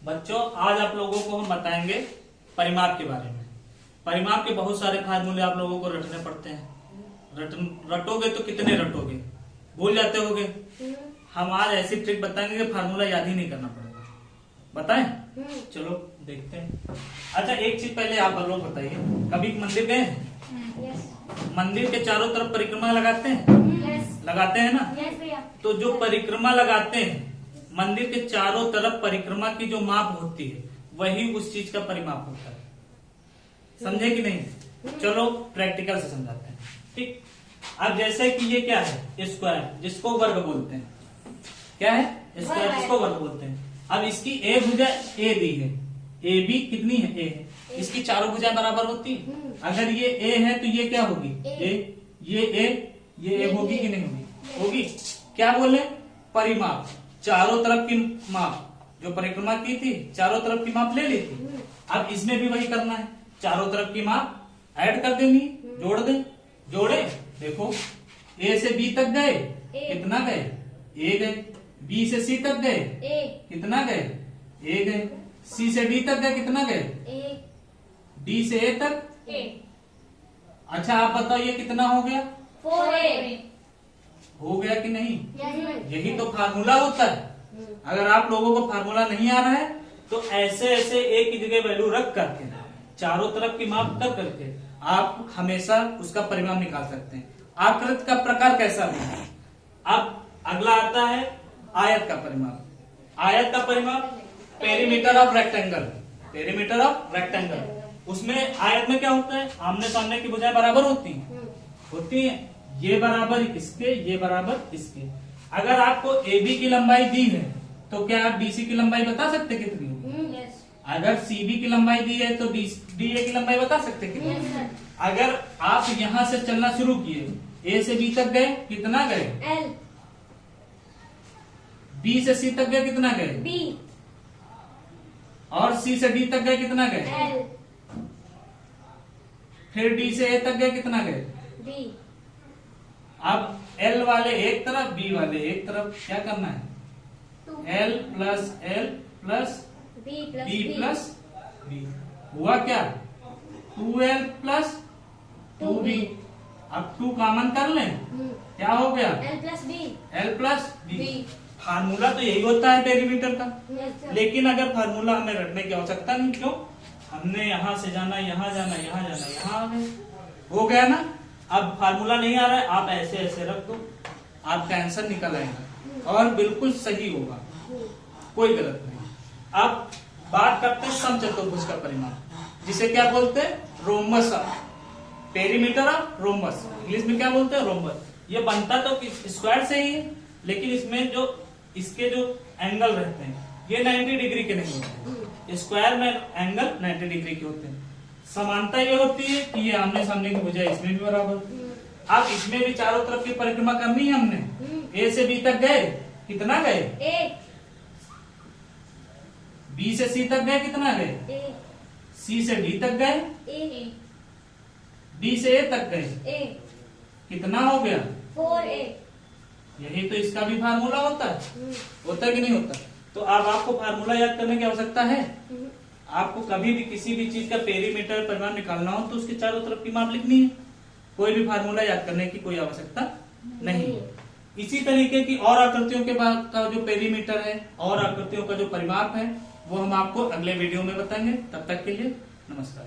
बच्चों आज आप लोगों को हम बताएंगे परिमाप के बारे में। परिमाप के बहुत सारे फार्मूले आप लोगों को रटने पड़ते हैं। रटोगे तो कितने रटोगे, भूल जाते होगे। हम आज ऐसी ट्रिक बताएंगे कि फार्मूला याद ही नहीं करना पड़ेगा। बताएं? चलो देखते हैं। अच्छा एक चीज पहले आप लोग बताइए, कभी मंदिर गए हैं? मंदिर के चारों तरफ परिक्रमा लगाते हैं? लगाते हैं ना? तो जो परिक्रमा लगाते हैं, मंदिर के चारों तरफ परिक्रमा की जो माप होती है वही उस चीज का परिमाप होता है। समझे कि नहीं? चलो प्रैक्टिकल से समझाते हैं। ठीक, अब जैसे कि ये क्या है, स्क्वायर, जिसको वर्ग बोलते हैं। क्या है? स्क्वायर, जिसको वर्ग बोलते हैं। अब इसकी ए भुजा ए दी है, ए बी कितनी है? ए है। इसकी चारों भुजाएं बराबर होती है। अगर ये ए है तो ये क्या होगी? ए। ये ए होगी कि नहीं होगी? होगी। क्या बोले? परिमाप, चारों तरफ की माप। जो परिक्रमा की थी चारों तरफ की माप ले ली थी। अब इसमें भी वही करना है, चारों तरफ की माप ऐड कर देनी, जोड़ दे। जोड़े, देखो ए से बी तक गए, कितना गए? ए गए। बी से सी तक गए, कितना गए? ए गए। सी से डी तक गए, कितना गए? डी से ए तक। अच्छा आप बताओ ये कितना हो गया? 4A। हो गया कि नहीं? यही तो फार्मूला होता है। अगर आप लोगों को फार्मूला नहीं आ रहा है तो ऐसे ऐसे ए की जगह वैल्यू रख करके, चारों तरफ की माप कर करके आप हमेशा उसका परिमाप निकाल सकते हैं। आकृति का प्रकार कैसा भी है। अब अगला आता है आयत का परिमाप। आयत का परिमाप perimeter of rectangle. Perimeter of rectangle, उसमें आयत में क्या होता है? आमने सामने की भुजाएं बराबर होती हैं। ये बराबर इसके, ये बराबर इसके। अगर आपको AB की लंबाई दी है तो क्या आप BC की लंबाई बता सकते कितनी होगी? अगर CB की लंबाई दी है तो DA की लंबाई बता सकते कितनी? अगर आप यहां से चलना शुरू किए, A से B तक गए, कितना गए? L। B से C तक गए, कितना गए? B। और C से D तक गए, कितना गए? L। फिर D से A तक गए, कितना गए? B। अब L वाले एक तरफ, B वाले एक तरफ, क्या करना है? L plus L plus B plus B। हुआ क्या? 2L plus 2B। अब 2 कॉमन कर लें, क्या हो गया? L plus B। L plus B। B। Formula तो यही होता है पेरीमीटर का। लेकिन अगर फार्मूला हमें रटने की आवश्यकता नहीं, क्यों? हमने यहां से जाना, यहां जाना, यहां जाना, यहां आ गए, हो गया ना। अब फार्मूला नहीं आ रहा है, आप ऐसे ऐसे रख दो, आपका आंसर निकल आएगा और बिल्कुल सही होगा, कोई गलत नहीं। अब बात करते हैं समचतुर्भुज का परिमाप, जिसे क्या बोलते हैं? Rhombus. Perimeter of rhombus, English में क्या बोलते हैं? रोम्बस। ये बनता तो स्क्वायर से ही है, लेकिन इसमें जो इसके जो एंगल रहते हैं ये 90 डिग्री के नहीं होते। स्क्वायर में एंगल 90 डिग्री के होते हैं। समानता ये होती है कि ये आमने सामने की भुजा इसमें भी बराबर। अब इसमें भी चारों तरफ की परिक्रमा करनी है हमने। A से B तक गए, कितना गए? A। B से C तक गए, कितना गए? A। C से D तक गए, A। D से A तक गए, A। कितना हो गया? 4A। यही तो इसका भी फार्मूला होता है। होता है कि नहीं होता? तो अब आपको फार्मूला याद करने की आवश्यकता है। आपको कभी भी किसी भी चीज का पेरीमीटर परिमाप निकालना हो तो उसके चारों तरफ की माप लिखनी है। कोई भी फार्मूला याद करने की कोई आवश्यकता नहीं है। इसी तरीके की और आकृतियों के बाद का जो पेरीमीटर है और आकृतियों का जो परिमाप है वो हम आपको अगले वीडियो में बताएंगे। तब तक के लिए नमस्कार।